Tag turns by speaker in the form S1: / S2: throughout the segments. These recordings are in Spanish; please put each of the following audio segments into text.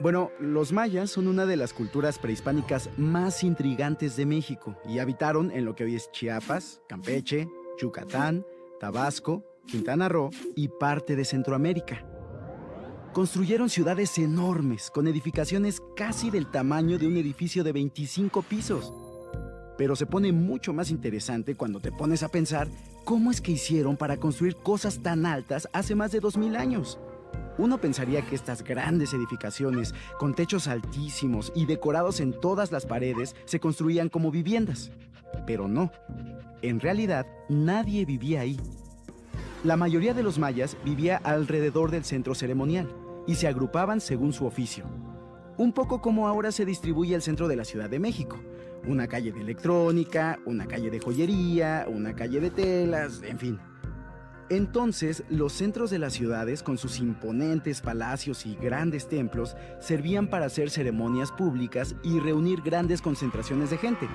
S1: Bueno, los mayas son una de las culturas prehispánicas más intrigantes de México y habitaron en lo que hoy es Chiapas, Campeche, Yucatán, Tabasco, Quintana Roo y parte de Centroamérica. Construyeron ciudades enormes, con edificaciones casi del tamaño de un edificio de 25 pisos. Pero se pone mucho más interesante cuando te pones a pensar cómo es que hicieron para construir cosas tan altas hace más de 2000 años. Uno pensaría que estas grandes edificaciones, con techos altísimos y decorados en todas las paredes, se construían como viviendas. Pero no. En realidad, nadie vivía ahí. La mayoría de los mayas vivía alrededor del centro ceremonial y se agrupaban según su oficio. Un poco como ahora se distribuye el centro de la Ciudad de México. Una calle de electrónica, una calle de joyería, una calle de telas, en fin. Entonces, los centros de las ciudades, con sus imponentes palacios y grandes templos, servían para hacer ceremonias públicas y reunir grandes concentraciones de gente.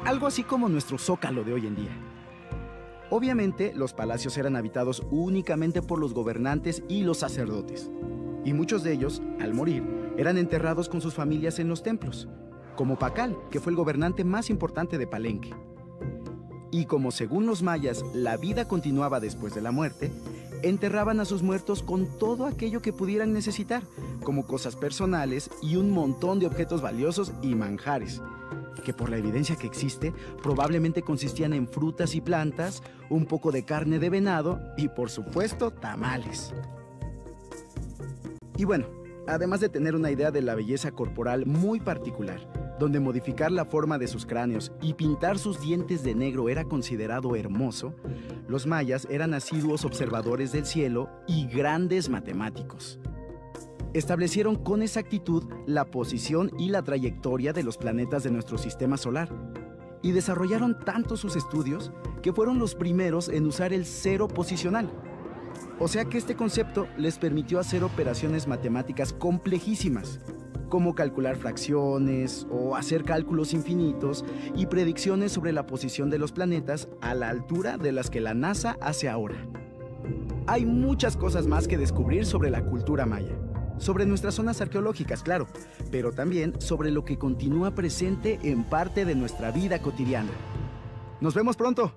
S1: Algo así como nuestro Zócalo de hoy en día. Obviamente, los palacios eran habitados únicamente por los gobernantes y los sacerdotes. Y muchos de ellos, al morir, eran enterrados con sus familias en los templos, como Pacal, que fue el gobernante más importante de Palenque. Y como según los mayas, la vida continuaba después de la muerte, enterraban a sus muertos con todo aquello que pudieran necesitar, como cosas personales y un montón de objetos valiosos y manjares, que por la evidencia que existe, probablemente consistían en frutas y plantas, un poco de carne de venado y, por supuesto, tamales. Y bueno, además de tener una idea de la belleza corporal muy particular, donde modificar la forma de sus cráneos y pintar sus dientes de negro era considerado hermoso, los mayas eran asiduos observadores del cielo y grandes matemáticos. Establecieron con exactitud la posición y la trayectoria de los planetas de nuestro sistema solar y desarrollaron tanto sus estudios que fueron los primeros en usar el cero posicional. O sea que este concepto les permitió hacer operaciones matemáticas complejísimas, como calcular fracciones o hacer cálculos infinitos y predicciones sobre la posición de los planetas a la altura de las que la NASA hace ahora. Hay muchas cosas más que descubrir sobre la cultura maya, sobre nuestras zonas arqueológicas, claro, pero también sobre lo que continúa presente en parte de nuestra vida cotidiana. ¡Nos vemos pronto!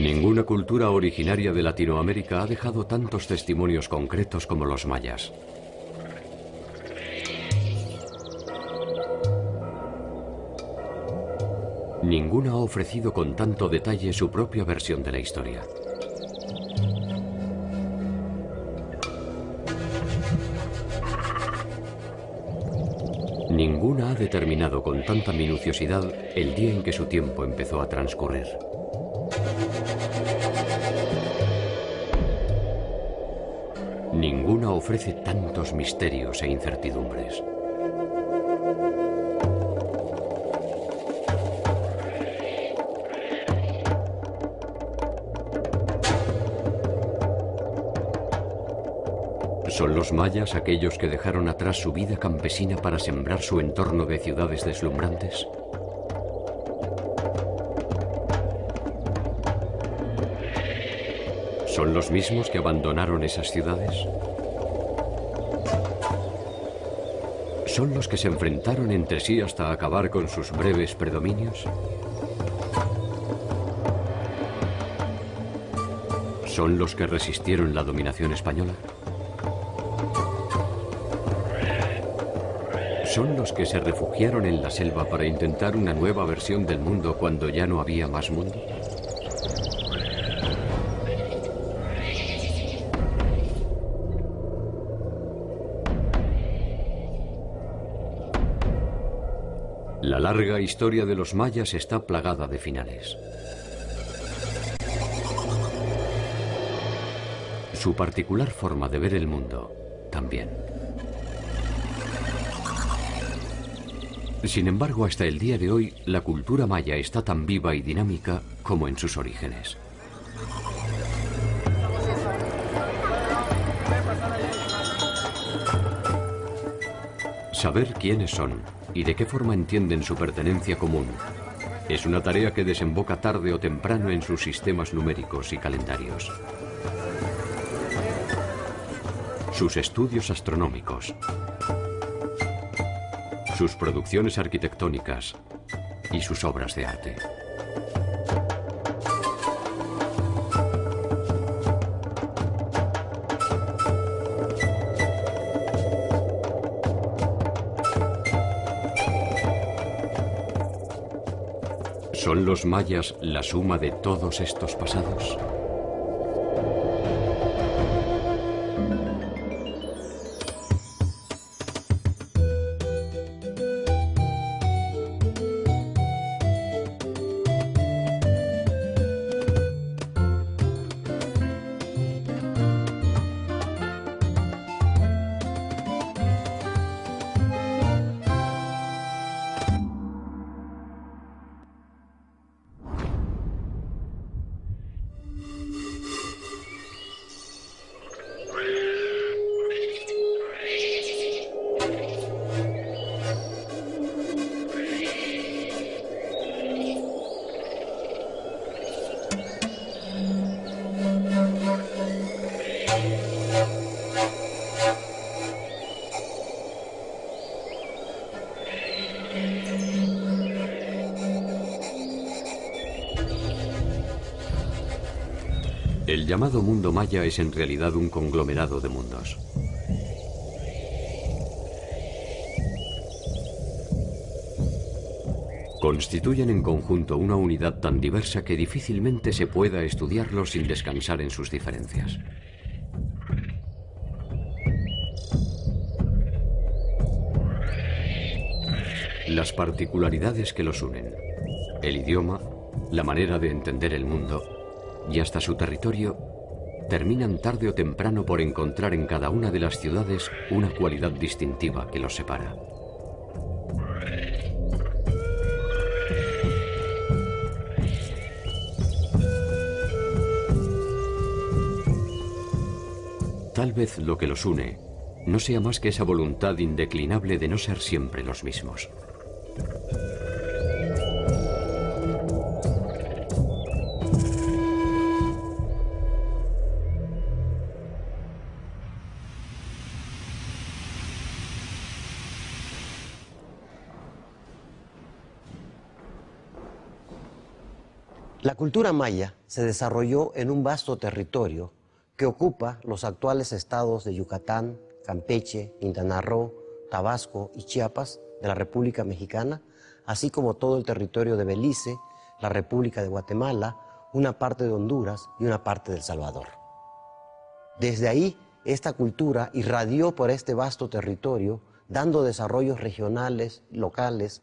S2: Ninguna cultura originaria de Latinoamérica ha dejado tantos testimonios concretos como los mayas. Ninguna ha ofrecido con tanto detalle su propia versión de la historia. Ninguna ha determinado con tanta minuciosidad el día en que su tiempo empezó a transcurrir. Ninguna ofrece tantos misterios e incertidumbres. ¿Son los mayas aquellos que dejaron atrás su vida campesina para sembrar su entorno de ciudades deslumbrantes? ¿Son los mismos que abandonaron esas ciudades? ¿Son los que se enfrentaron entre sí hasta acabar con sus breves predominios? ¿Son los que resistieron la dominación española? ¿Son los que se refugiaron en la selva para intentar una nueva versión del mundo cuando ya no había más mundo? La larga historia de los mayas está plagada de finales. Su particular forma de ver el mundo también. Sin embargo, hasta el día de hoy, la cultura maya está tan viva y dinámica como en sus orígenes. Saber quiénes son y de qué forma entienden su pertenencia común es una tarea que desemboca tarde o temprano en sus sistemas numéricos y calendarios. Sus estudios astronómicos, sus producciones arquitectónicas y sus obras de arte. ¿Son los mayas la suma de todos estos pasados? El llamado mundo maya es en realidad un conglomerado de mundos. Constituyen en conjunto una unidad tan diversa que difícilmente se pueda estudiarlos sin descansar en sus diferencias. Las particularidades que los unen, el idioma, la manera de entender el mundo y hasta su territorio, terminan tarde o temprano por encontrar en cada una de las ciudades una cualidad distintiva que los separa. Tal vez lo que los une no sea más que esa voluntad indeclinable de no ser siempre los mismos.
S3: La cultura maya se desarrolló en un vasto territorio que ocupa los actuales estados de Yucatán, Campeche, Quintana Roo, Tabasco y Chiapas de la República Mexicana, así como todo el territorio de Belice, la República de Guatemala, una parte de Honduras y una parte de El Salvador. Desde ahí, esta cultura irradió por este vasto territorio, dando desarrollos regionales, locales,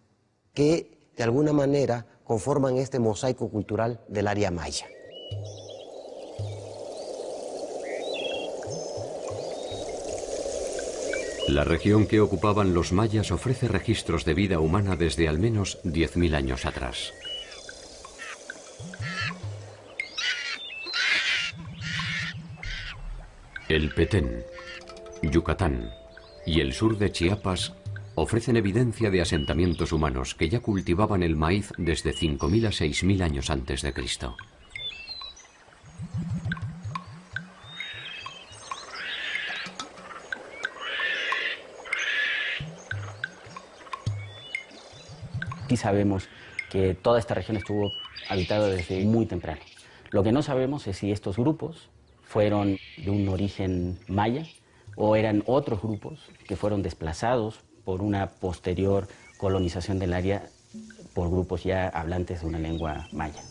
S3: que de alguna manera conforman este mosaico cultural del área maya.
S2: La región que ocupaban los mayas ofrece registros de vida humana desde al menos 10.000 años atrás. El Petén, Yucatán y el sur de Chiapas ofrecen evidencia de asentamientos humanos que ya cultivaban el maíz desde 5.000 a 6.000 años antes de Cristo.
S4: Sí sabemos que toda esta región estuvo habitada desde muy temprano. Lo que no sabemos es si estos grupos fueron de un origen maya o eran otros grupos que fueron desplazados por una posterior colonización del área por grupos ya hablantes de una lengua maya.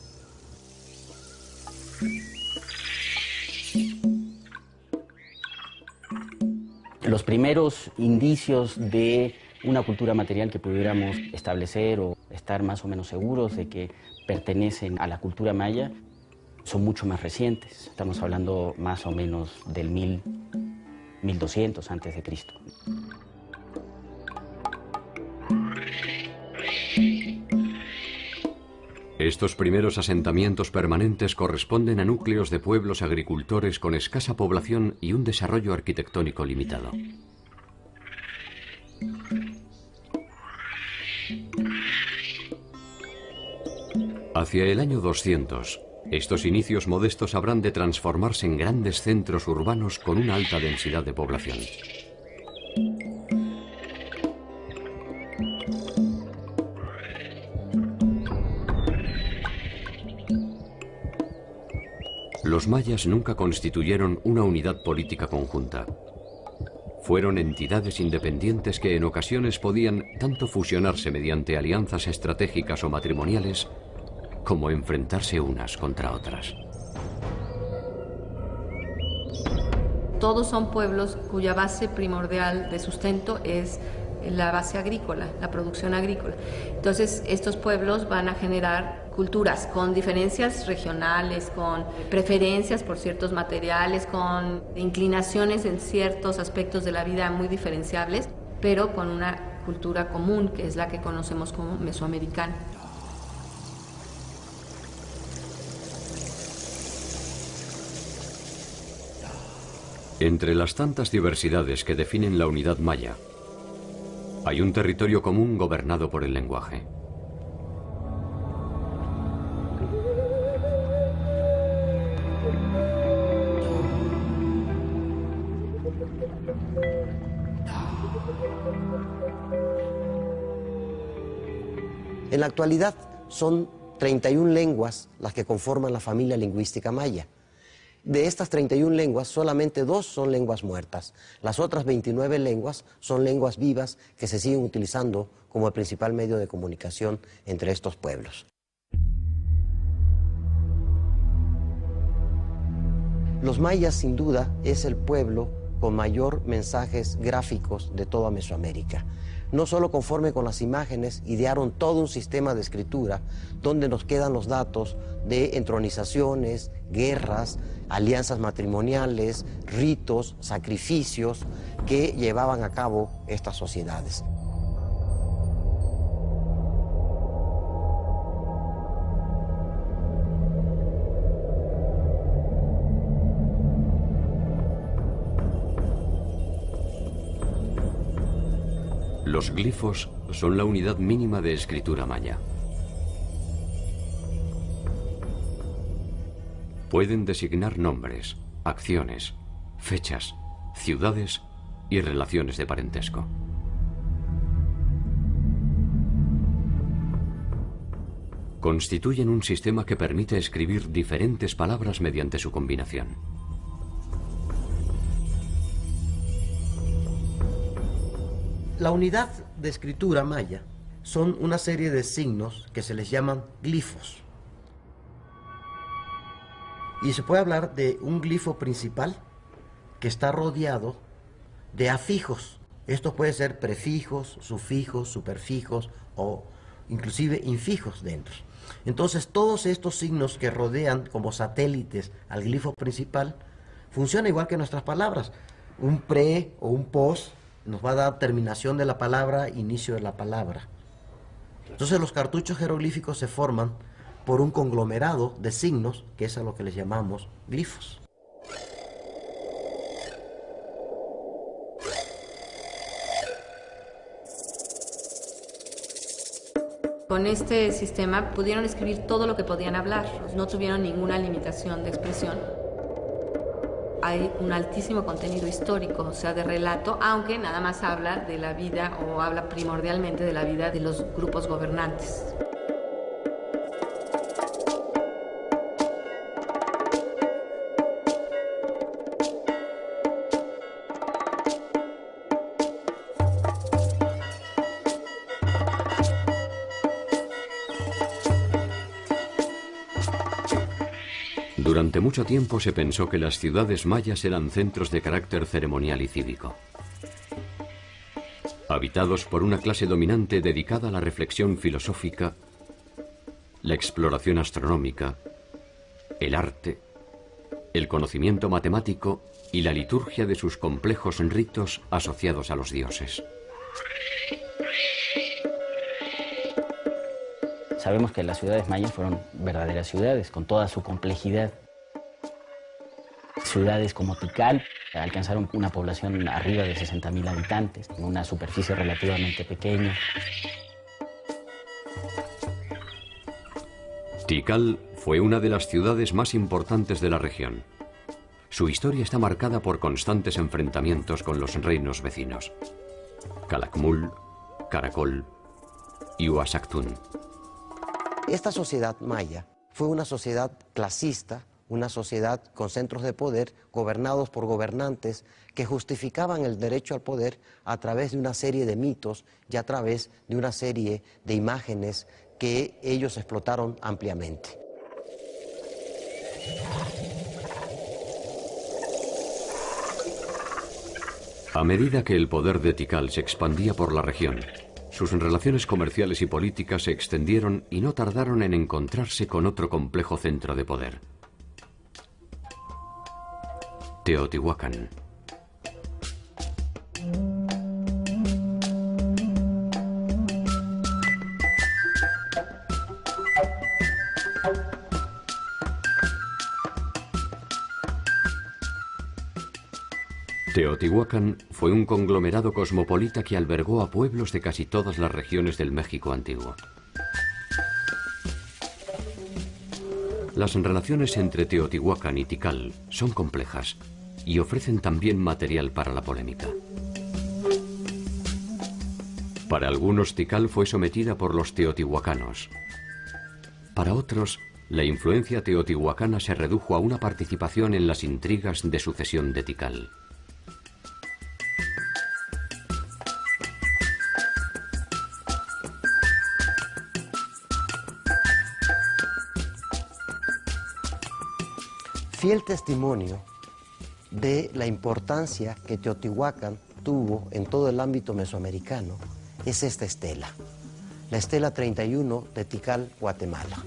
S4: Los primeros indicios de una cultura material que pudiéramos establecer o estar más o menos seguros de que pertenecen a la cultura maya son mucho más recientes. Estamos hablando más o menos del 1200 antes de Cristo.
S2: Estos primeros asentamientos permanentes corresponden a núcleos de pueblos agricultores con escasa población y un desarrollo arquitectónico limitado. Hacia el año 200, estos inicios modestos habrán de transformarse en grandes centros urbanos con una alta densidad de población. Los mayas nunca constituyeron una unidad política conjunta. Fueron entidades independientes que en ocasiones podían tanto fusionarse mediante alianzas estratégicas o matrimoniales, como enfrentarse unas contra otras.
S5: Todos son pueblos cuya base primordial de sustento es la base agrícola, la producción agrícola. Entonces, estos pueblos van a generar culturas con diferencias regionales, con preferencias por ciertos materiales, con inclinaciones en ciertos aspectos de la vida muy diferenciables, pero con una cultura común, que es la que conocemos como mesoamericana.
S2: Entre las tantas diversidades que definen la unidad maya, hay un territorio común gobernado por el lenguaje.
S3: En la actualidad son 31 lenguas las que conforman la familia lingüística maya. De estas 31 lenguas, solamente 2 son lenguas muertas. Las otras 29 lenguas son lenguas vivas que se siguen utilizando como el principal medio de comunicación entre estos pueblos. Los mayas, sin duda, es el pueblo con mayor mensajes gráficos de toda Mesoamérica. No solo conforme con las imágenes, idearon todo un sistema de escritura donde nos quedan los datos de entronizaciones, guerras, alianzas matrimoniales, ritos, sacrificios que llevaban a cabo estas sociedades.
S2: Los glifos son la unidad mínima de escritura maya. Pueden designar nombres, acciones, fechas, ciudades y relaciones de constituyen un sistema que permite escribir diferentes palabras mediante su combinación.
S3: La unidad de escritura maya son una serie de signos que se les llaman glifos. Y se puede hablar de un glifo principal que está rodeado de afijos. Estos pueden ser prefijos, sufijos, superfijos o inclusive infijos dentro. Entonces todos estos signos que rodean como satélites al glifo principal funcionan igual que nuestras palabras. Un pre o un pos nos va a dar terminación de la palabra, inicio de la palabra. Entonces los cartuchos jeroglíficos se forman por un conglomerado de signos, que es a lo que les llamamos glifos.
S5: Con este sistema pudieron escribir todo lo que podían hablar, no tuvieron ninguna limitación de expresión. Hay un altísimo contenido histórico, o sea, de relato, aunque nada más habla de la vida o habla primordialmente de la vida de los grupos gobernantes.
S2: Durante mucho tiempo se pensó que las ciudades mayas eran centros de carácter ceremonial y cívico, habitados por una clase dominante dedicada a la reflexión filosófica, la exploración astronómica, el arte, el conocimiento matemático y la liturgia de sus complejos ritos asociados a los dioses.
S4: Sabemos que las ciudades mayas fueron verdaderas ciudades, con toda su complejidad. Ciudades como Tikal alcanzaron una población arriba de 60.000 habitantes, en una superficie relativamente pequeña.
S2: Tikal fue una de las ciudades más importantes de la región. Su historia está marcada por constantes enfrentamientos con los reinos vecinos: Calakmul, Caracol y Uaxactún.
S3: Esta sociedad maya fue una sociedad clasista, una sociedad con centros de poder gobernados por gobernantes que justificaban el derecho al poder a través de una serie de mitos y a través de una serie de imágenes que ellos explotaron ampliamente.
S2: A medida que el poder de Tikal se expandía por la región, sus relaciones comerciales y políticas se extendieron y no tardaron en encontrarse con otro complejo centro de poder: Teotihuacán. Teotihuacán fue un conglomerado cosmopolita que albergó a pueblos de casi todas las regiones del México antiguo. Las relaciones entre Teotihuacán y Tikal son complejas y ofrecen también material para la polémica. Para algunos, Tikal fue sometida por los teotihuacanos. Para otros, la influencia teotihuacana se redujo a una participación en las intrigas de sucesión de Tikal.
S3: Fiel testimonio de la importancia que Teotihuacán tuvo en todo el ámbito mesoamericano es esta estela, la estela 31 de Tikal, Guatemala.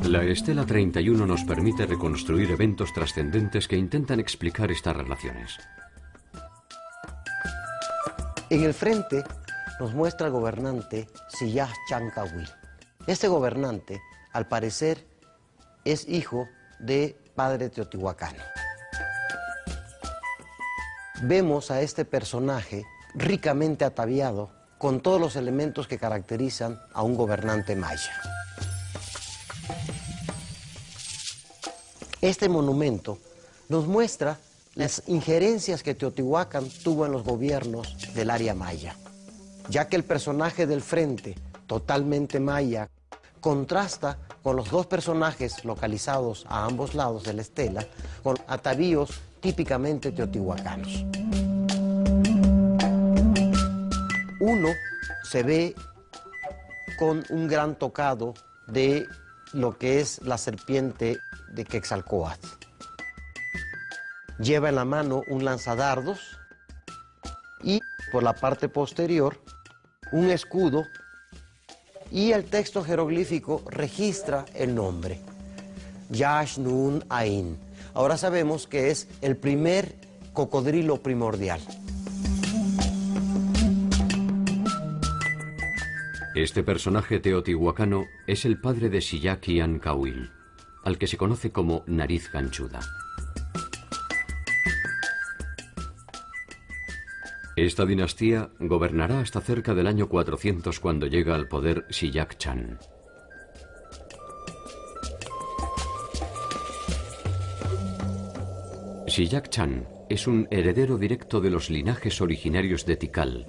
S2: La estela 31 nos permite reconstruir eventos trascendentes que intentan explicar estas relaciones.
S3: En el frente nos muestra el gobernante Siyaj Chancahuil. Este gobernante, al parecer, es hijo de padre teotihuacano. Vemos a este personaje ricamente ataviado con todos los elementos que caracterizan a un gobernante maya. Este monumento nos muestra las injerencias que Teotihuacán tuvo en los gobiernos del área maya. ya que el personaje del frente, totalmente maya, contrasta con los dos personajes localizados a ambos lados de la estela, con atavíos típicamente teotihuacanos. Uno se ve con un gran tocado de lo que es la serpiente de Quetzalcóatl. Lleva en la mano un lanzadardos y por la parte posterior un escudo, y el texto jeroglífico registra el nombre, Yash Nun Ain. Ahora sabemos que es el primer cocodrilo primordial.
S2: Este personaje teotihuacano es el padre de Xillac-Ian-Cahuil, al que se conoce como Nariz Ganchuda. Esta dinastía gobernará hasta cerca del año 400, cuando llega al poder Xillac-Chan. Xillac-Chan es un heredero directo de los linajes originarios de Tikal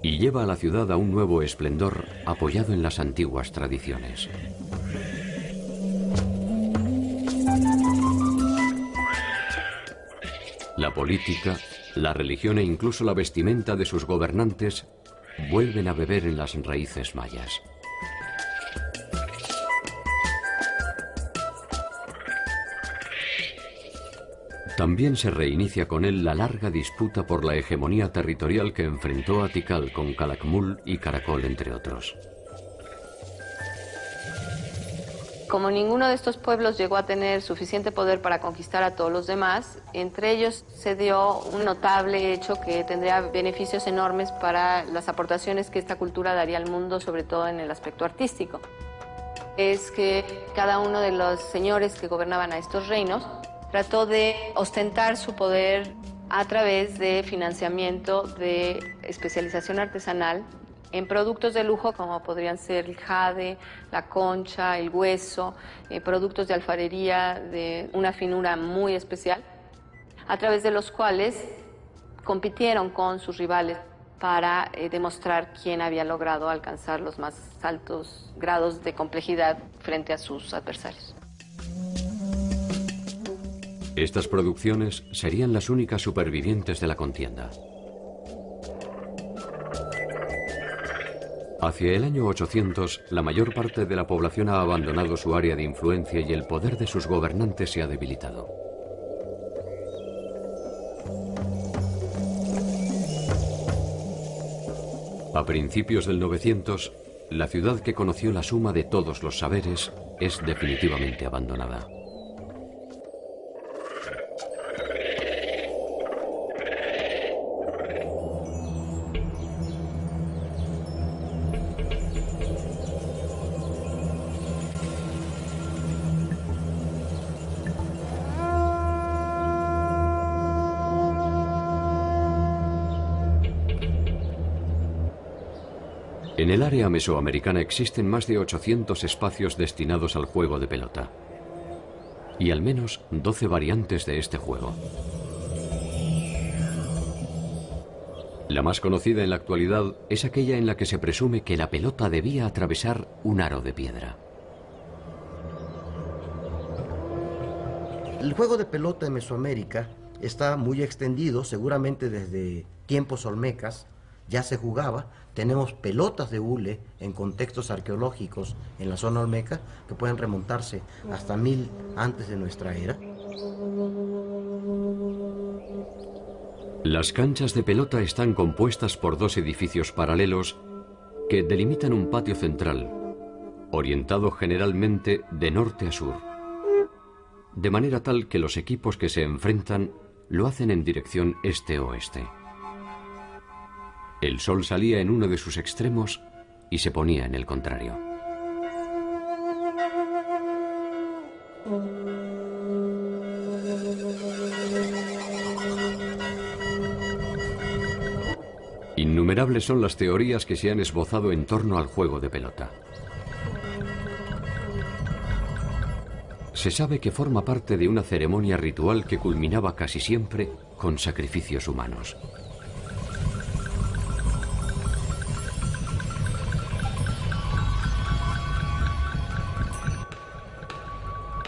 S2: y lleva a la ciudad a un nuevo esplendor apoyado en las antiguas tradiciones. La política, la religión e incluso la vestimenta de sus gobernantes vuelven a beber en las raíces mayas. También se reinicia con él la larga disputa por la hegemonía territorial que enfrentó a Tikal con Calakmul y Caracol, entre otros.
S5: Como ninguno de estos pueblos llegó a tener suficiente poder para conquistar a todos los demás, entre ellos se dio un notable hecho que tendría beneficios enormes para las aportaciones que esta cultura daría al mundo, sobre todo en el aspecto artístico. Es que cada uno de los señores que gobernaban a estos reinos trató de ostentar su poder a través de financiamiento de especialización artesanal en productos de lujo, como podrían ser el jade, la concha, el hueso, productos de alfarería de una finura muy especial, a través de los cuales compitieron con sus rivales para demostrar quién había logrado alcanzar los más altos grados de complejidad frente a sus adversarios.
S2: Estas producciones serían las únicas supervivientes de la contienda. Hacia el año 800, la mayor parte de la población ha abandonado su área de influencia y el poder de sus gobernantes se ha debilitado. A principios del 900, la ciudad que conoció la suma de todos los saberes es definitivamente abandonada. En el área mesoamericana existen más de 800 espacios destinados al juego de pelota y al menos 12 variantes de este juego. La más conocida en la actualidad es aquella en la que se presume que la pelota debía atravesar un aro de piedra.
S3: El juego de pelota en Mesoamérica está muy extendido, seguramente desde tiempos olmecas ya se jugaba. Tenemos pelotas de hule en contextos arqueológicos en la zona olmeca que pueden remontarse hasta 1000 antes de nuestra era.
S2: Las canchas de pelota están compuestas por dos edificios paralelos que delimitan un patio central, orientado generalmente de norte a sur, de manera tal que los equipos que se enfrentan lo hacen en dirección este-oeste. El sol salía en uno de sus extremos y se ponía en el contrario. Innumerables son las teorías que se han esbozado en torno al juego de pelota. Se sabe que forma parte de una ceremonia ritual que culminaba casi siempre con sacrificios humanos.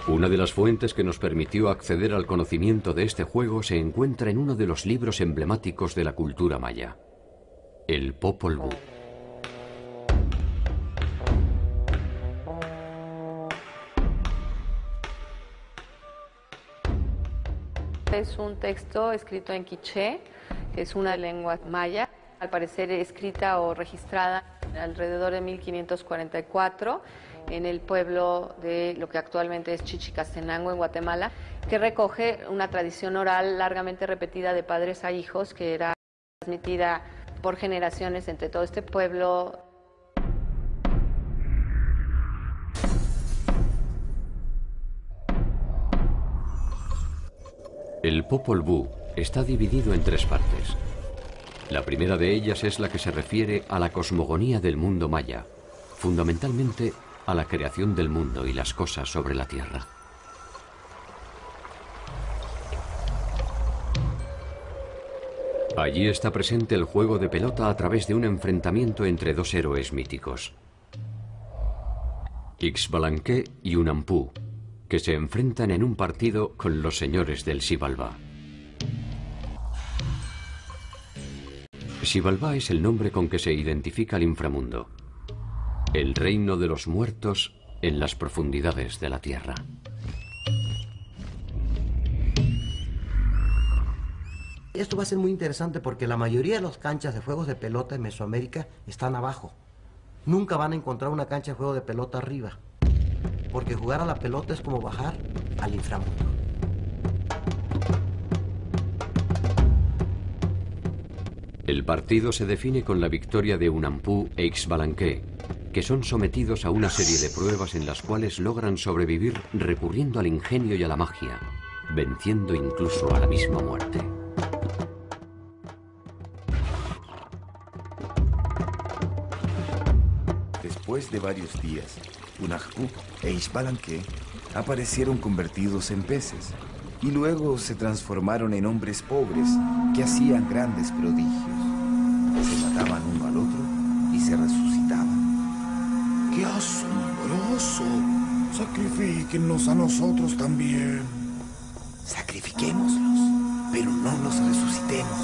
S2: Una de las fuentes que nos permitió acceder al conocimiento de este juego se encuentra en uno de los libros emblemáticos de la cultura maya, el Popol Vuh.
S5: Es un texto escrito en quiché, que es una lengua maya, al parecer escrita o registrada alrededor de 1544 en el pueblo de lo que actualmente es Chichicastenango, en Guatemala, que recoge una tradición oral largamente repetida de padres a hijos, que era transmitida por generaciones entre todo este pueblo.
S2: El Popol Vuh está dividido en 3 partes. La primera de ellas es la que se refiere a la cosmogonía del mundo maya, fundamentalmente a la creación del mundo y las cosas sobre la tierra. Allí está presente el juego de pelota a través de un enfrentamiento entre 2 héroes míticos, Ixbalanque y Unampu, que se enfrentan en un partido con los señores del Xibalbá. Xibalbá es el nombre con que se identifica el inframundo, el reino de los muertos en las profundidades de la tierra.
S3: Esto va a ser muy interesante porque la mayoría de las canchas de juegos de pelota en Mesoamérica están abajo. Nunca van a encontrar una cancha de juego de pelota arriba, porque jugar a la pelota es como bajar al inframundo.
S2: El partido se define con la victoria de Unampu e Ixbalanque, que son sometidos a una serie de pruebas en las cuales logran sobrevivir recurriendo al ingenio y a la magia, venciendo incluso a la misma muerte.
S6: Después de varios días, Unampu e Ixbalanque aparecieron convertidos en peces y luego se transformaron en hombres pobres que hacían grandes prodigios. Se mataban uno al otro y se resucitaban.
S7: ¡Qué asombroso! Sacrifíquennos a nosotros también.
S6: Sacrifiquémoslos, pero no los resucitemos.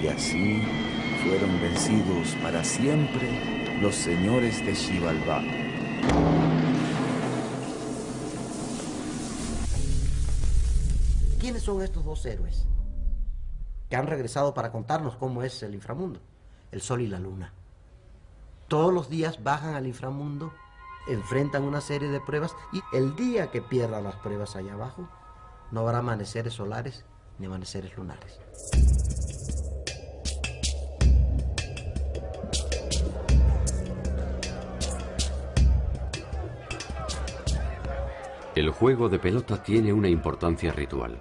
S6: Y así fueron vencidos para siempre los señores de Xibalbá.
S3: ¿Quiénes son estos 2 héroes que han regresado para contarnos cómo es el inframundo? El sol y la luna. Todos los días bajan al inframundo, enfrentan una serie de pruebas y el día que pierdan las pruebas allá abajo, no habrá amaneceres solares ni amaneceres lunares.
S2: El juego de pelota tiene una importancia ritual.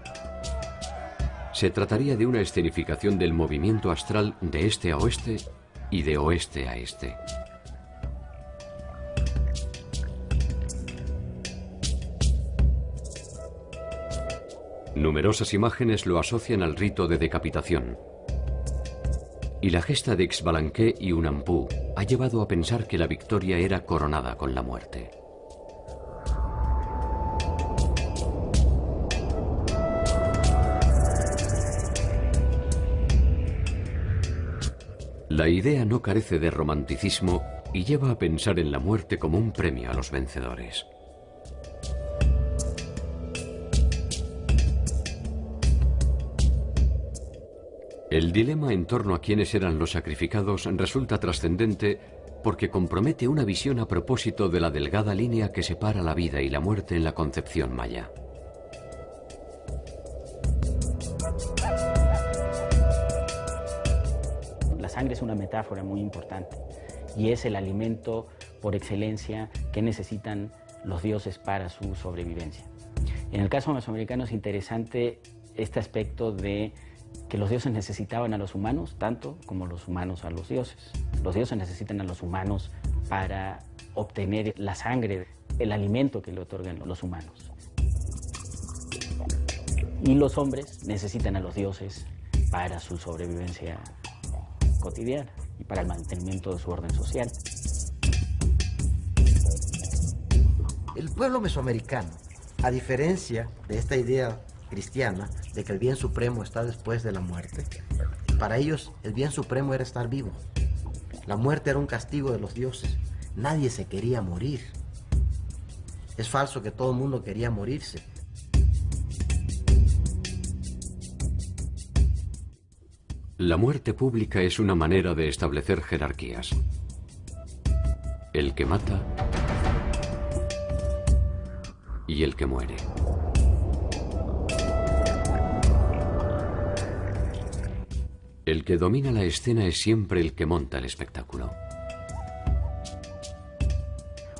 S2: Se trataría de una escenificación del movimiento astral de este a oeste y de oeste a este. Numerosas imágenes lo asocian al rito de decapitación. Y la gesta de Ixbalanque y Unampu ha llevado a pensar que la victoria era coronada con la muerte. La idea no carece de romanticismo y lleva a pensar en la muerte como un premio a los vencedores. El dilema en torno a quiénes eran los sacrificados resulta trascendente porque compromete una visión a propósito de la delgada línea que separa la vida y la muerte en la concepción maya.
S4: La sangre es una metáfora muy importante y es el alimento por excelencia que necesitan los dioses para su sobrevivencia. En el caso mesoamericano es interesante este aspecto de que los dioses necesitaban a los humanos tanto como los humanos a los dioses. Los dioses necesitan a los humanos para obtener la sangre, el alimento que le otorgan los humanos. Y los hombres necesitan a los dioses para su sobrevivencia cotidiana y para el mantenimiento de su orden social.
S3: El pueblo mesoamericano, a diferencia de esta idea cristiana de que el bien supremo está después de la muerte, para ellos el bien supremo era estar vivo. La muerte era un castigo de los dioses. Nadie se quería morir. Es falso que todo el mundo quería morirse.
S2: La muerte pública es una manera de establecer jerarquías. El que mata y el que muere. El que domina la escena es siempre el que monta el espectáculo.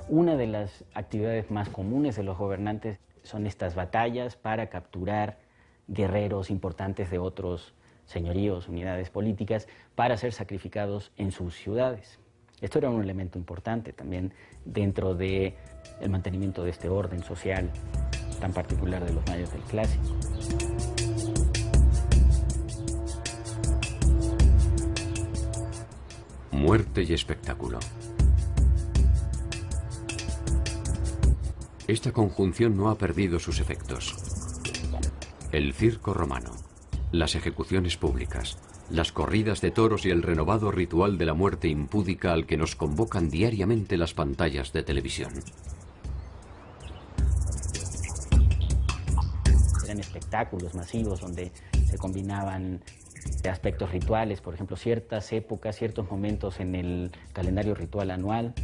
S4: Una de las actividades más comunes de los gobernantes son estas batallas para capturar guerreros importantes de otros señoríos, unidades políticas, para ser sacrificados en sus ciudades. Esto era un elemento importante también dentro del mantenimiento de este orden social tan particular de los mayas del Clásico.
S2: Muerte y espectáculo. Esta conjunción no ha perdido sus efectos. El circo romano, las ejecuciones públicas, las corridas de toros y el renovado ritual de la muerte impúdica al que nos convocan diariamente las pantallas de televisión.
S4: Eran espectáculos masivos donde se combinaban aspectos rituales, por ejemplo, ciertas épocas, ciertos momentos en el calendario ritual anual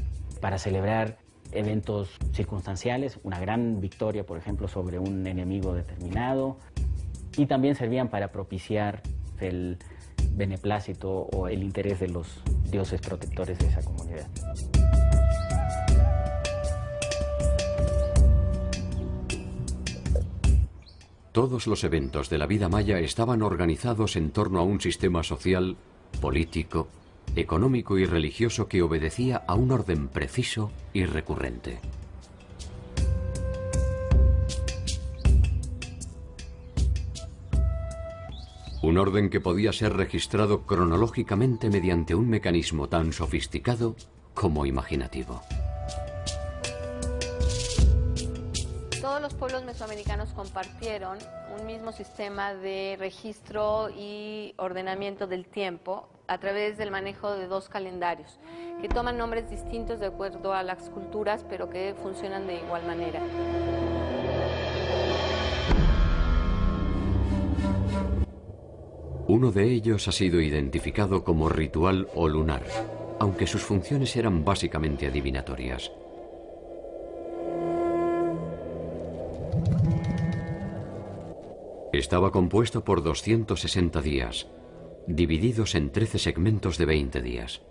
S4: para celebrar eventos circunstanciales, una gran victoria, por ejemplo, sobre un enemigo determinado, y también servían para propiciar el beneplácito o el interés de los dioses protectores de esa comunidad.
S2: Todos los eventos de la vida maya estaban organizados en torno a un sistema social, político, económico y religioso que obedecía a un orden preciso y recurrente. Un orden que podía ser registrado cronológicamente mediante un mecanismo tan sofisticado como imaginativo.
S5: Todos los pueblos mesoamericanos compartieron un mismo sistema de registro y ordenamiento del tiempo a través del manejo de dos calendarios, que toman nombres distintos de acuerdo a las culturas, pero que funcionan de igual manera.
S2: Uno de ellos ha sido identificado como ritual o lunar, aunque sus funciones eran básicamente adivinatorias. Estaba compuesto por 260 días, divididos en 13 segmentos de 20 días.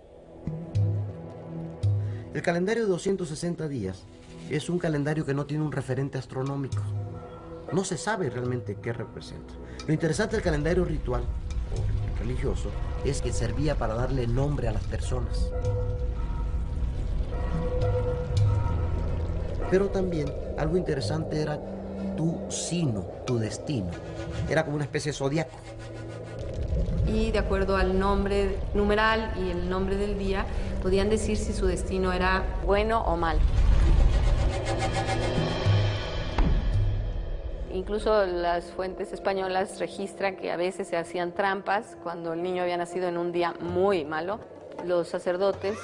S3: El calendario de 260 días es un calendario que no tiene un referente astronómico. No se sabe realmente qué representa. Lo interesante del calendario ritual o religioso es que servía para darle nombre a las personas. Pero también algo interesante era tu sino, tu destino. Era como una especie de zodiaco.
S5: Y de acuerdo al nombre numeral y el nombre del día, podían decir si su destino era bueno o mal. Incluso las fuentes españolas registran que a veces se hacían trampas cuando el niño había nacido en un día muy malo. Los sacerdotes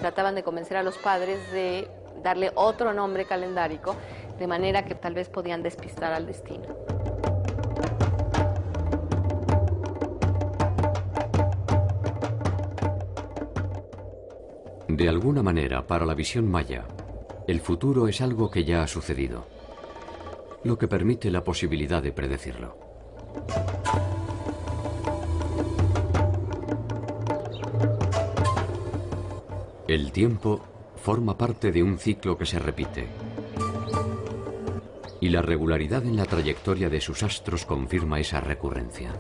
S5: trataban de convencer a los padres de darle otro nombre calendárico, de manera que tal vez podían despistar al destino.
S2: De alguna manera, para la visión maya, el futuro es algo que ya ha sucedido, lo que permite la posibilidad de predecirlo. El tiempo forma parte de un ciclo que se repite, y la regularidad en la trayectoria de sus astros confirma esa recurrencia.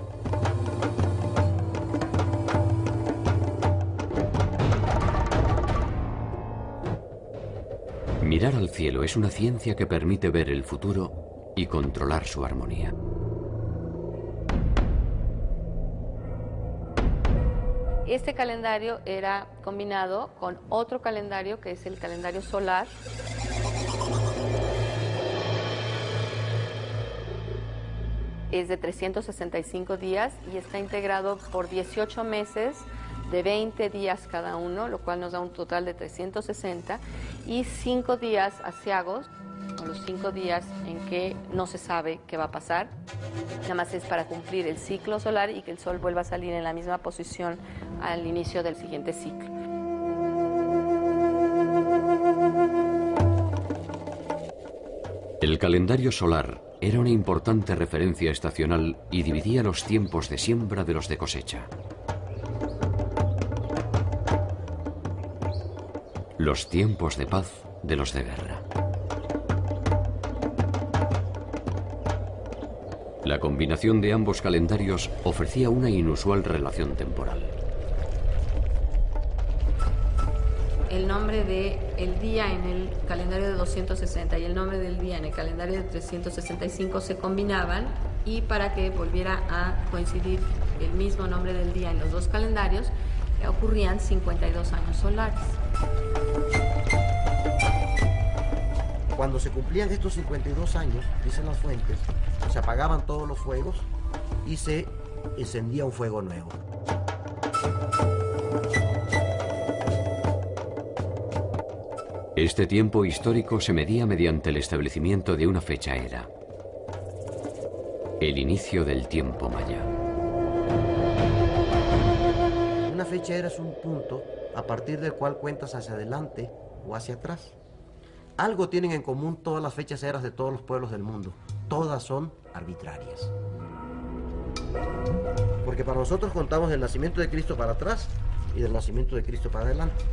S2: Mirar al cielo es una ciencia que permite ver el futuro y controlar su armonía.
S5: Este calendario era combinado con otro calendario que es el calendario solar. es de 365 días y está integrado por 18 meses de 20 días cada uno, lo cual nos da un total de 360, y 5 días aciagos, o los 5 días en que no se sabe qué va a pasar. Nada más es para cumplir el ciclo solar y que el Sol vuelva a salir en la misma posición al inicio del siguiente ciclo.
S2: El calendario solar era una importante referencia estacional y dividía los tiempos de siembra de los de cosecha. Los tiempos de paz de los de guerra. La combinación de ambos calendarios ofrecía una inusual relación temporal.
S5: El nombre del día en el calendario de 260 y el nombre del día en el calendario de 365 se combinaban, y para que volviera a coincidir el mismo nombre del día en los dos calendarios, ocurrían 52 años solares.
S3: Cuando se cumplían estos 52 años, dicen las fuentes, se apagaban todos los fuegos y se encendía un fuego nuevo.
S2: Este tiempo histórico se medía mediante el establecimiento de una fecha era: el inicio del tiempo maya.
S3: Una fecha era es un punto a partir del cual cuentas hacia adelante o hacia atrás. Algo tienen en común todas las fechas eras de todos los pueblos del mundo. Todas son arbitrarias. Porque para nosotros contamos del nacimiento de Cristo para atrás y del nacimiento de Cristo para adelante.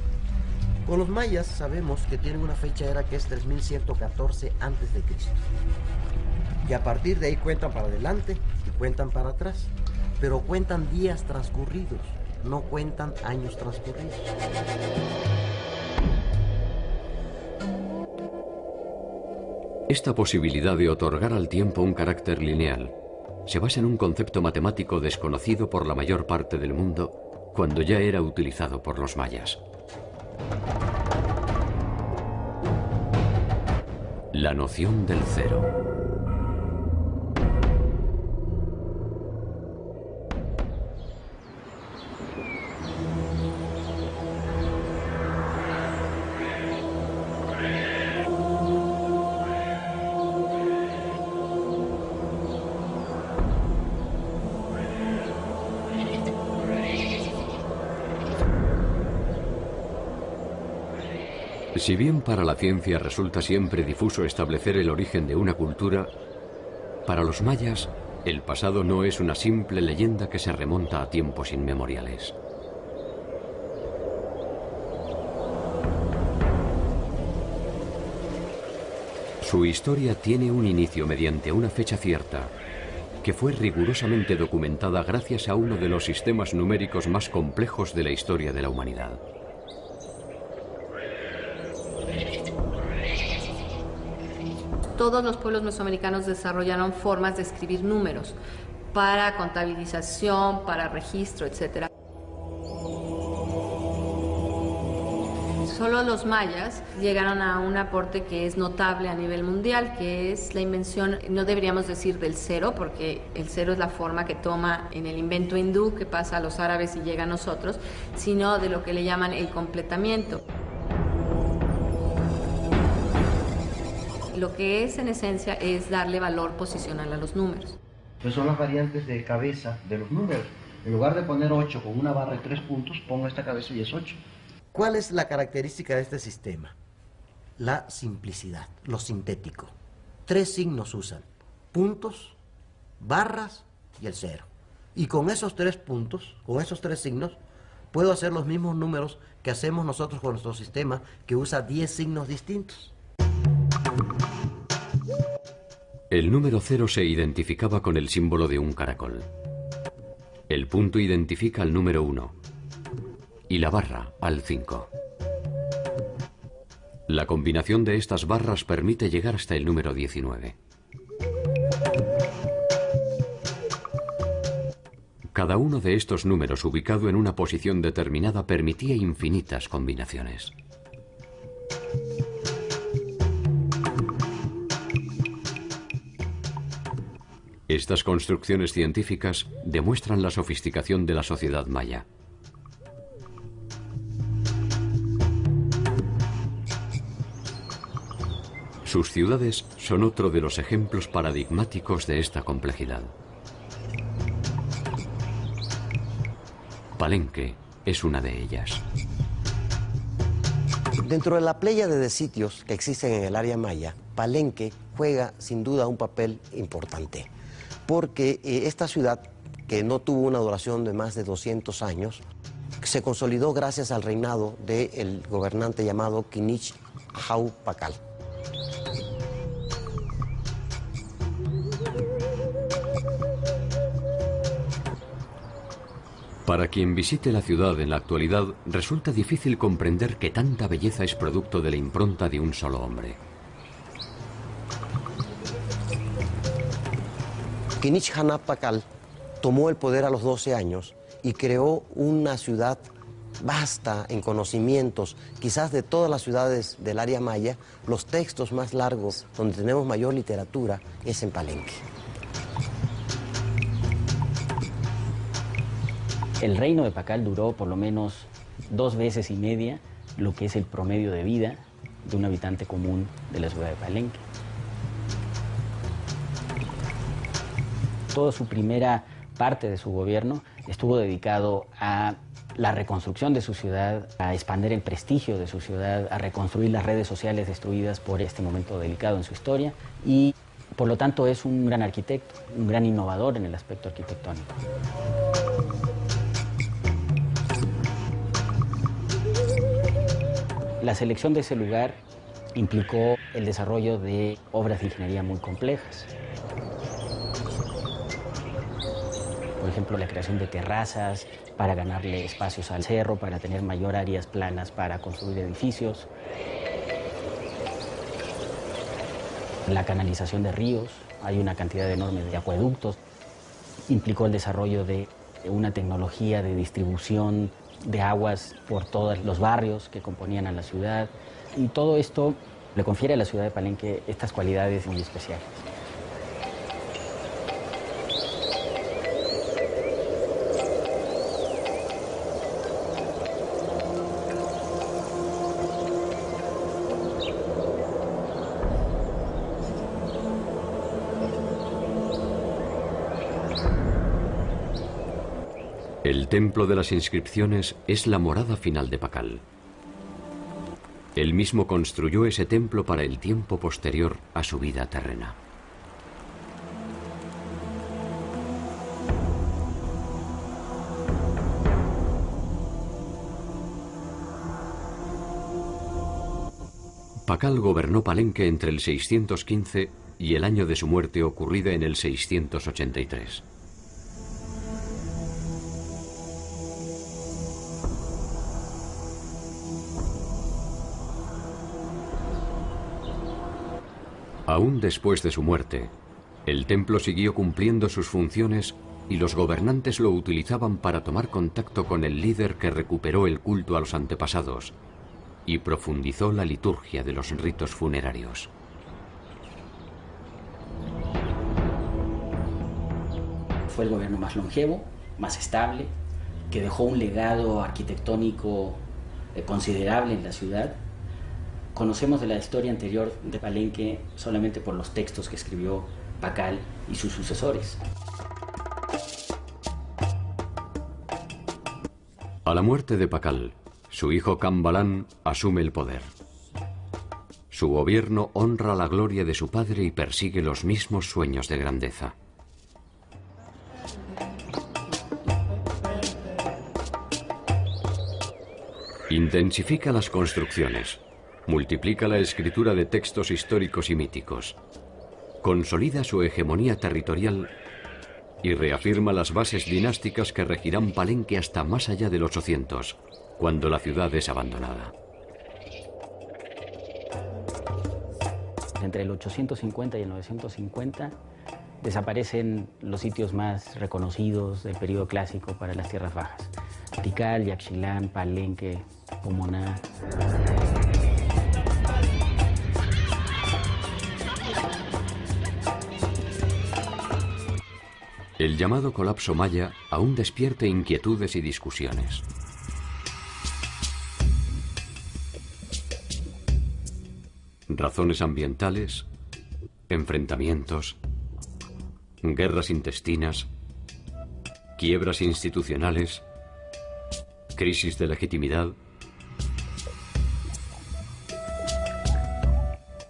S3: Con los mayas sabemos que tienen una fecha era que es 3114 antes de Cristo. Y a partir de ahí cuentan para adelante y cuentan para atrás. Pero cuentan días transcurridos, no cuentan años transcurridos.
S2: Esta posibilidad de otorgar al tiempo un carácter lineal se basa en un concepto matemático desconocido por la mayor parte del mundo cuando ya era utilizado por los mayas. La noción del cero. Si bien para la ciencia resulta siempre difuso establecer el origen de una cultura, para los mayas el pasado no es una simple leyenda que se remonta a tiempos inmemoriales. Su historia tiene un inicio mediante una fecha cierta, que fue rigurosamente documentada gracias a uno de los sistemas numéricos más complejos de la historia de la humanidad.
S5: Todos los pueblos mesoamericanos desarrollaron formas de escribir números para contabilización, para registro, etc. Solo los mayas llegaron a un aporte que es notable a nivel mundial, que es la invención, no deberíamos decir del cero, porque el cero es la forma que toma en el invento hindú, que pasa a los árabes y llega a nosotros, sino de lo que le llaman el completamiento. Lo que es en esencia es darle valor posicional a los números.
S3: Pues son las variantes de cabeza de los números. En lugar de poner 8 con una barra de 3 puntos, pongo esta cabeza y es 8. ¿Cuál es la característica de este sistema? La simplicidad, lo sintético. 3 signos usan: puntos, barras y el cero. Y con esos 3 puntos, con esos 3 signos, puedo hacer los mismos números que hacemos nosotros con nuestro sistema, que usa 10 signos distintos.
S2: El número 0 se identificaba con el símbolo de un caracol. El punto identifica al número 1 y la barra al 5. La combinación de estas barras permite llegar hasta el número 19. Cada uno de estos números ubicado en una posición determinada permitía infinitas combinaciones. Estas construcciones científicas demuestran la sofisticación de la sociedad maya. Sus ciudades son otro de los ejemplos paradigmáticos de esta complejidad. Palenque es una de ellas.
S3: Dentro de la pléyade de sitios que existen en el área maya, Palenque juega sin duda un papel importante, porque esta ciudad, que no tuvo una duración de más de 200 años, se consolidó gracias al reinado del gobernante llamado Kinich Ahau Pakal.
S2: Para quien visite la ciudad en la actualidad, resulta difícil comprender que tanta belleza es producto de la impronta de un solo hombre.
S3: Kinich Ahau Pakal tomó el poder a los 12 años y creó una ciudad vasta en conocimientos, quizás de todas las ciudades del área maya. Los textos más largos, donde tenemos mayor literatura, es en Palenque.
S4: El reino de Pakal duró por lo menos 2 veces y media lo que es el promedio de vida de un habitante común de la ciudad de Palenque. Toda su primera parte de su gobierno estuvo dedicado a la reconstrucción de su ciudad, a expandir el prestigio de su ciudad, a reconstruir las redes sociales destruidas por este momento delicado en su historia, y por lo tanto es un gran arquitecto, un gran innovador en el aspecto arquitectónico. La selección de ese lugar implicó el desarrollo de obras de ingeniería muy complejas. Por ejemplo, la creación de terrazas para ganarle espacios al cerro, para tener mayor áreas planas para construir edificios. La canalización de ríos, hay una cantidad enorme de acueductos. Implicó el desarrollo de una tecnología de distribución de aguas por todos los barrios que componían a la ciudad, y todo esto le confiere a la ciudad de Palenque estas cualidades muy especiales.
S2: El templo de las inscripciones es la morada final de Pakal. Él mismo construyó ese templo para el tiempo posterior a su vida terrena. Pakal gobernó Palenque entre el 615 y el año de su muerte, ocurrida en el 683. Aún después de su muerte, el templo siguió cumpliendo sus funciones y los gobernantes lo utilizaban para tomar contacto con el líder que recuperó el culto a los antepasados y profundizó la liturgia de los ritos funerarios.
S4: Fue el gobierno más longevo, más estable, que dejó un legado arquitectónico considerable en la ciudad. Conocemos de la historia anterior de Palenque solamente por los textos que escribió Pakal y sus sucesores.
S2: A la muerte de Pakal, su hijo Kambalán asume el poder. Su gobierno honra la gloria de su padre y persigue los mismos sueños de grandeza. Intensifica las construcciones, multiplica la escritura de textos históricos y míticos, consolida su hegemonía territorial y reafirma las bases dinásticas que regirán Palenque hasta más allá del 800, cuando la ciudad es abandonada.
S4: Entre el 850 y el 950 desaparecen los sitios más reconocidos del periodo clásico para las tierras bajas: Tikal, Yaxchilán, Palenque, Cumaná.
S2: El llamado colapso maya aún despierta inquietudes y discusiones. Razones ambientales, enfrentamientos, guerras intestinas, quiebras institucionales, crisis de legitimidad.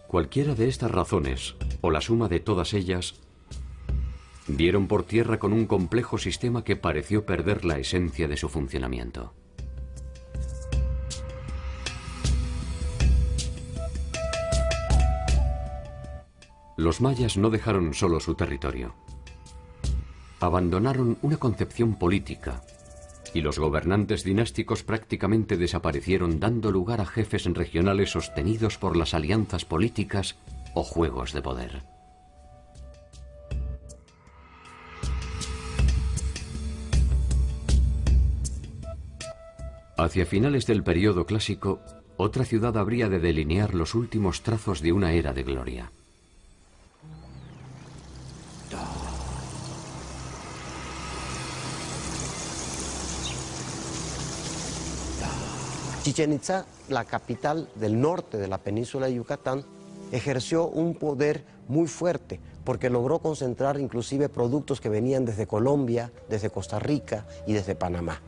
S2: Cualquiera de estas razones, o la suma de todas ellas, dieron por tierra con un complejo sistema que pareció perder la esencia de su funcionamiento. Los mayas no dejaron solo su territorio. Abandonaron una concepción política y los gobernantes dinásticos prácticamente desaparecieron, dando lugar a jefes regionales sostenidos por las alianzas políticas o juegos de poder. Hacia finales del período clásico, otra ciudad habría de delinear los últimos trazos de una era de gloria.
S3: Chichén Itzá, la capital del norte de la península de Yucatán, ejerció un poder muy fuerte porque logró concentrar inclusive productos que venían desde Colombia, desde Costa Rica y desde Panamá.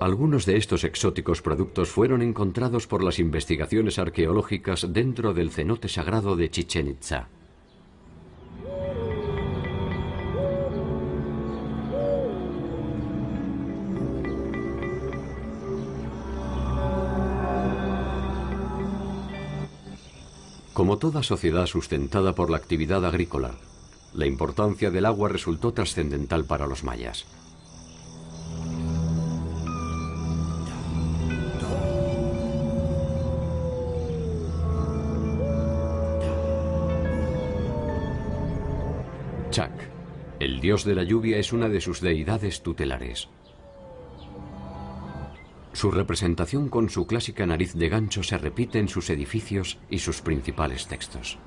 S2: Algunos de estos exóticos productos fueron encontrados por las investigaciones arqueológicas dentro del cenote sagrado de Chichén Itzá. Como toda sociedad sustentada por la actividad agrícola, la importancia del agua resultó trascendental para los mayas. Chac, el dios de la lluvia, es una de sus deidades tutelares. Su representación con su clásica nariz de gancho se repite en sus edificios y sus principales textos.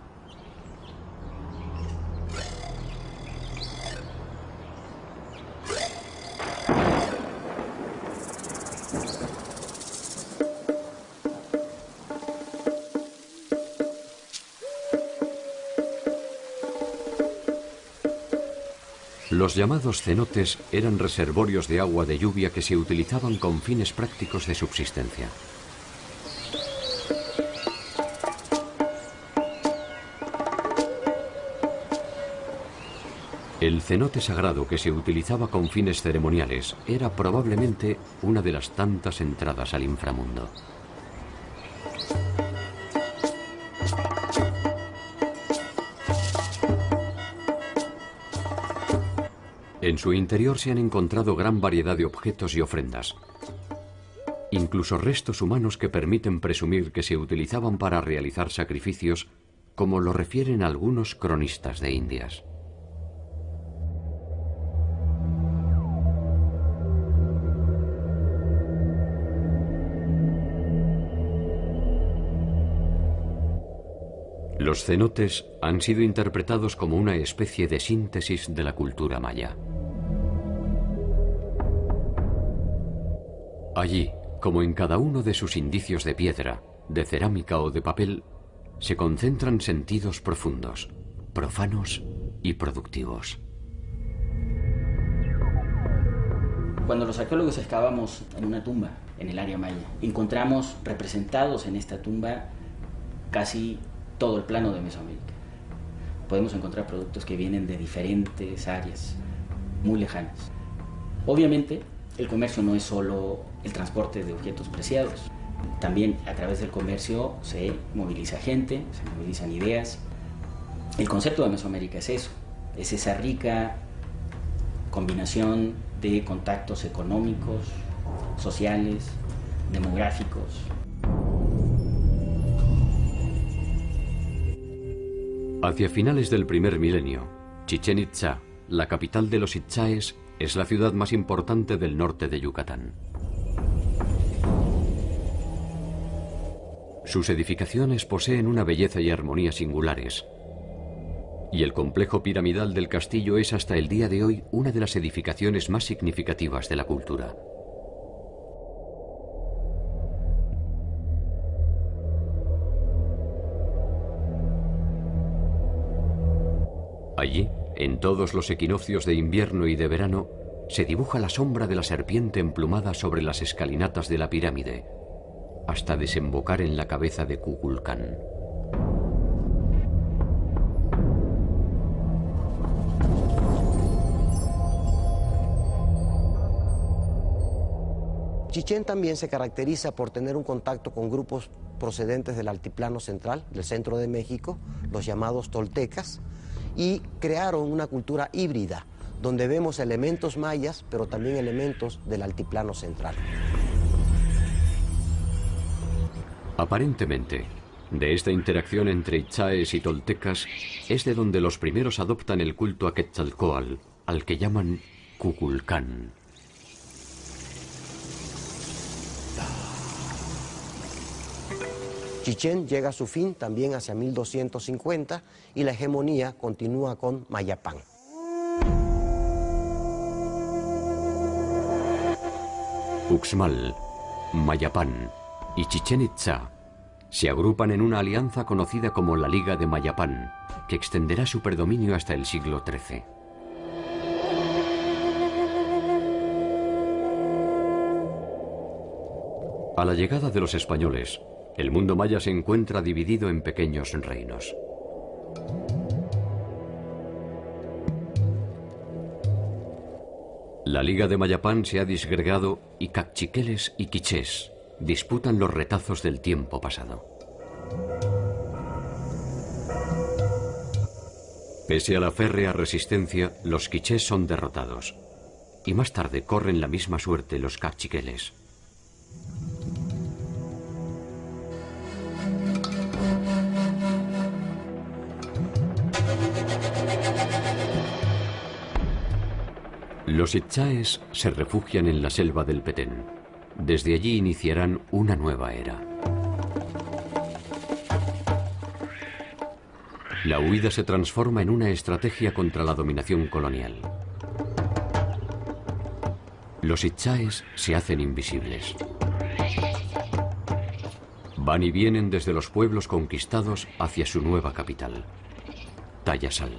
S2: Los llamados cenotes eran reservorios de agua de lluvia que se utilizaban con fines prácticos de subsistencia. El cenote sagrado que se utilizaba con fines ceremoniales era probablemente una de las tantas entradas al inframundo. En su interior se han encontrado gran variedad de objetos y ofrendas, incluso restos humanos que permiten presumir que se utilizaban para realizar sacrificios, como lo refieren algunos cronistas de Indias. Los cenotes han sido interpretados como una especie de síntesis de la cultura maya. Allí, como en cada uno de sus indicios de piedra, de cerámica o de papel, se concentran sentidos profundos, profanos y productivos.
S4: Cuando los arqueólogos excavamos en una tumba en el área maya, encontramos representados en esta tumba casi todo el plano de Mesoamérica. Podemos encontrar productos que vienen de diferentes áreas muy lejanas. Obviamente, el comercio no es solo el transporte de objetos preciados. También a través del comercio se moviliza gente, se movilizan ideas. El concepto de Mesoamérica es eso, es esa rica combinación de contactos económicos, sociales, demográficos.
S2: Hacia finales del primer milenio, Chichén Itzá, la capital de los Itzáes, es la ciudad más importante del norte de Yucatán. Sus edificaciones poseen una belleza y armonía singulares, y el complejo piramidal del castillo es hasta el día de hoy una de las edificaciones más significativas de la cultura. Allí, en todos los equinoccios de invierno y de verano, se dibuja la sombra de la serpiente emplumada sobre las escalinatas de la pirámide, hasta desembocar en la cabeza de Kukulcán.
S3: Chichén también se caracteriza por tener un contacto con grupos procedentes del altiplano central, del centro de México, los llamados toltecas, y crearon una cultura híbrida, donde vemos elementos mayas, pero también elementos del altiplano central.
S2: Aparentemente, de esta interacción entre itzáes y toltecas es de donde los primeros adoptan el culto a Quetzalcóatl, al que llaman Kukulcán.
S3: Chichén llega a su fin también hacia 1250 y la hegemonía continúa con Mayapán.
S2: Uxmal, Mayapán y Chichén Itzá se agrupan en una alianza conocida como la Liga de Mayapán, que extenderá su predominio hasta el siglo XIII. A la llegada de los españoles, el mundo maya se encuentra dividido en pequeños reinos. La Liga de Mayapán se ha disgregado y caciqueles y quichés disputan los retazos del tiempo pasado. Pese a la férrea resistencia, los quichés son derrotados, y más tarde corren la misma suerte los caciqueles. Los itzáes se refugian en la selva del Petén. Desde allí iniciarán una nueva era. La huida se transforma en una estrategia contra la dominación colonial. Los itzáes se hacen invisibles. Van y vienen desde los pueblos conquistados hacia su nueva capital, Tayasal.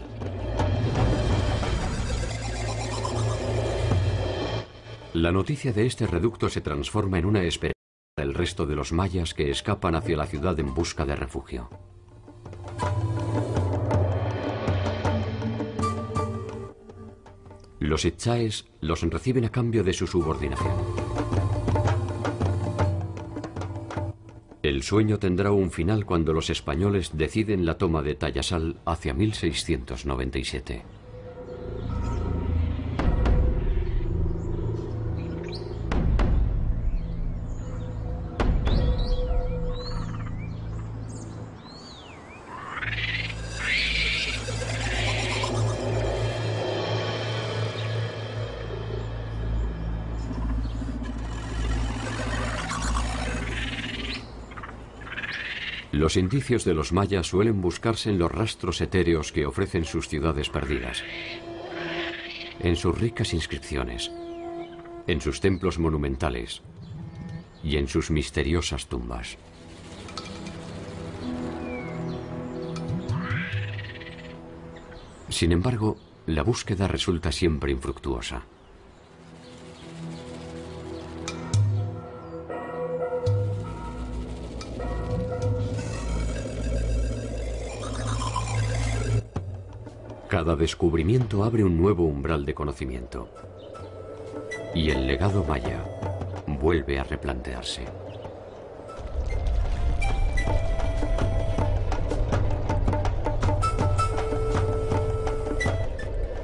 S2: La noticia de este reducto se transforma en una esperanza para el resto de los mayas que escapan hacia la ciudad en busca de refugio. Los itzáes los reciben a cambio de su subordinación. El sueño tendrá un final cuando los españoles deciden la toma de Tayasal hacia 1697. Los indicios de los mayas suelen buscarse en los rastros etéreos que ofrecen sus ciudades perdidas, en sus ricas inscripciones, en sus templos monumentales y en sus misteriosas tumbas. Sin embargo, la búsqueda resulta siempre infructuosa. Cada descubrimiento abre un nuevo umbral de conocimiento. Y el legado maya vuelve a replantearse.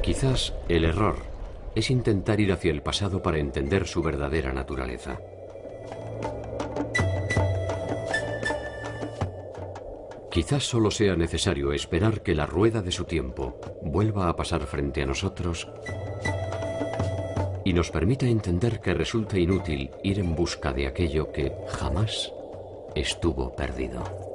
S2: Quizás el error es intentar ir hacia el pasado para entender su verdadera naturaleza. Quizás solo sea necesario esperar que la rueda de su tiempo vuelva a pasar frente a nosotros y nos permita entender que resulta inútil ir en busca de aquello que jamás estuvo perdido.